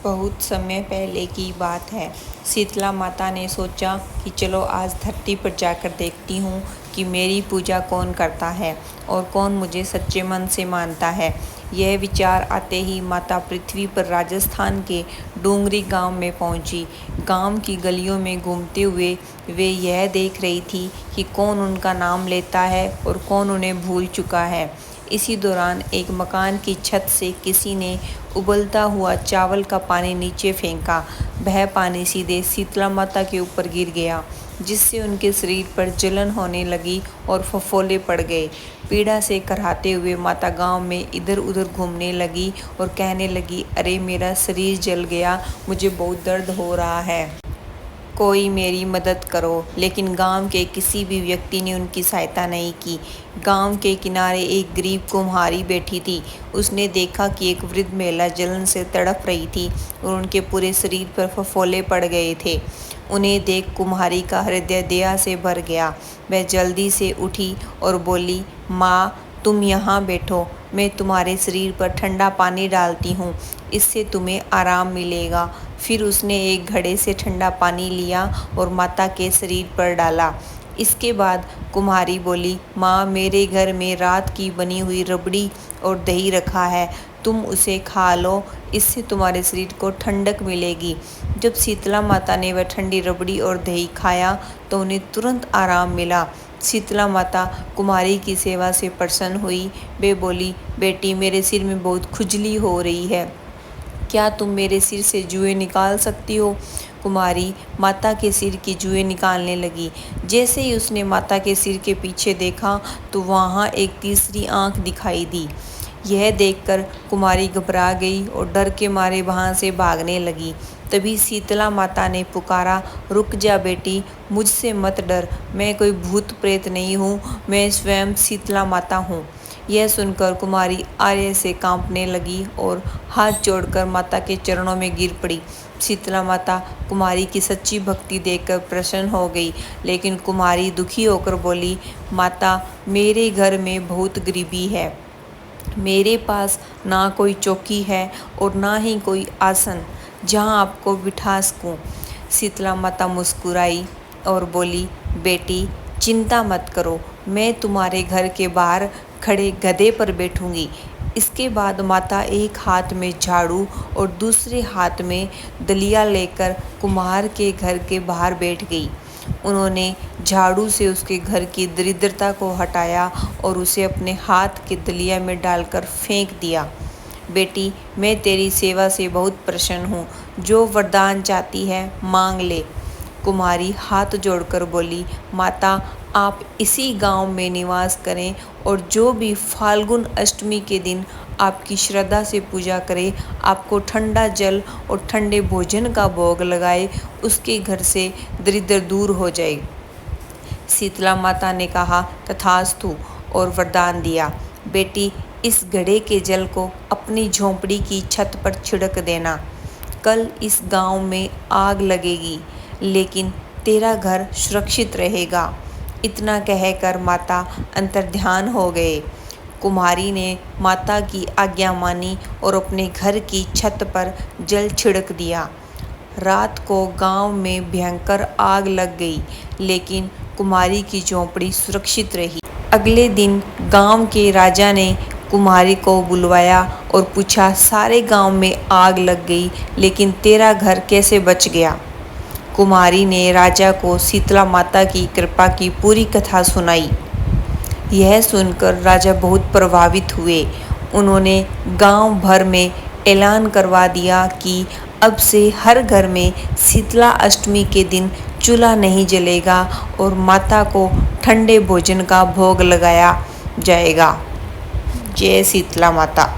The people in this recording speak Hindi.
बहुत समय पहले की बात है। शीतला माता ने सोचा कि चलो आज धरती पर जाकर देखती हूँ कि मेरी पूजा कौन करता है और कौन मुझे सच्चे मन से मानता है। यह विचार आते ही माता पृथ्वी पर राजस्थान के डोंगरी गांव में पहुंची। गांव की गलियों में घूमते हुए वे यह देख रही थी कि कौन उनका नाम लेता है और कौन उन्हें भूल चुका है। इसी दौरान एक मकान की छत से किसी ने उबलता हुआ चावल का पानी नीचे फेंका। वह पानी सीधे शीतला माता के ऊपर गिर गया, जिससे उनके शरीर पर जलन होने लगी और फफोले पड़ गए। पीड़ा से कराहते हुए माता गांव में इधर उधर घूमने लगी और कहने लगी, अरे मेरा शरीर जल गया, मुझे बहुत दर्द हो रहा है, कोई मेरी मदद करो। लेकिन गांव के किसी भी व्यक्ति ने उनकी सहायता नहीं की। गांव के किनारे एक गरीब कुम्हारी बैठी थी। उसने देखा कि एक वृद्ध महिला जलन से तड़प रही थी और उनके पूरे शरीर पर फफोले पड़ गए थे। उन्हें देख कुम्हारी का हृदय दया से भर गया। वह जल्दी से उठी और बोली, माँ तुम यहाँ बैठो, मैं तुम्हारे शरीर पर ठंडा पानी डालती हूँ, इससे तुम्हें आराम मिलेगा। फिर उसने एक घड़े से ठंडा पानी लिया और माता के शरीर पर डाला। इसके बाद कुम्हारी बोली, माँ मेरे घर में रात की बनी हुई रबड़ी और दही रखा है, तुम उसे खा लो, इससे तुम्हारे शरीर को ठंडक मिलेगी। जब शीतला माता ने वह ठंडी रबड़ी और दही खाया तो उन्हें तुरंत आराम मिला। शीतला माता कुमारी की सेवा से प्रसन्न हुई। वे बोली, बेटी मेरे सिर में बहुत खुजली हो रही है, क्या तुम मेरे सिर से जुएं निकाल सकती हो? कुमारी माता के सिर की जुएं निकालने लगी। जैसे ही उसने माता के सिर के पीछे देखा तो वहाँ एक तीसरी आंख दिखाई दी। यह देखकर कुमारी घबरा गई और डर के मारे वहाँ से भागने लगी। तभी शीतला माता ने पुकारा, रुक जा बेटी, मुझसे मत डर, मैं कोई भूत प्रेत नहीं हूँ, मैं स्वयं शीतला माता हूँ। यह सुनकर कुमारी आर्य से कांपने लगी और हाथ जोड़कर माता के चरणों में गिर पड़ी। शीतला माता कुमारी की सच्ची भक्ति देखकर प्रसन्न हो गई, लेकिन कुमारी दुखी होकर बोली, माता मेरे घर में बहुत गरीबी है, मेरे पास ना कोई चौकी है और ना ही कोई आसन जहाँ आपको बिठा सकूँ। शीतला माता मुस्कुराई और बोली, बेटी चिंता मत करो, मैं तुम्हारे घर के बाहर खड़े गधे पर बैठूंगी। इसके बाद माता एक हाथ में झाड़ू और दूसरे हाथ में दलिया लेकर कुम्हार के घर के बाहर बैठ गई। उन्होंने झाड़ू से उसके घर की दरिद्रता को हटाया और उसे अपने हाथ के दलिया में डालकर फेंक दिया। बेटी मैं तेरी सेवा से बहुत प्रसन्न हूँ, जो वरदान चाहती है मांग ले। कुमारी हाथ जोड़कर बोली, माता आप इसी गांव में निवास करें और जो भी फाल्गुन अष्टमी के दिन आपकी श्रद्धा से पूजा करे, आपको ठंडा जल और ठंडे भोजन का भोग लगाए, उसके घर से दरिद्र दूर हो जाए। शीतला माता ने कहा, तथास्तु, और वरदान दिया, बेटी इस घड़े के जल को अपनी झोंपड़ी की छत पर छिड़क देना। कल इस गांव में आग लगेगी, लेकिन तेरा घर सुरक्षित रहेगा। इतना कहकर माता अंतर्ध्यान हो गए। कुम्हारी ने माता की आज्ञा मानी और अपने घर की छत पर जल छिड़क दिया। रात को गांव में भयंकर आग लग गई, लेकिन कुम्हारी की झोंपड़ी सुरक्षित रही। अगले दिन गांव के राजा ने कुम्हारी को बुलवाया और पूछा, सारे गांव में आग लग गई, लेकिन तेरा घर कैसे बच गया? कुम्हारी ने राजा को शीतला माता की कृपा की पूरी कथा सुनाई। यह सुनकर राजा बहुत प्रभावित हुए। उन्होंने गांव भर में ऐलान करवा दिया कि अब से हर घर में शीतला अष्टमी के दिन चूल्हा नहीं जलेगा और माता को ठंडे भोजन का भोग लगाया जाएगा। जय शीतला माता।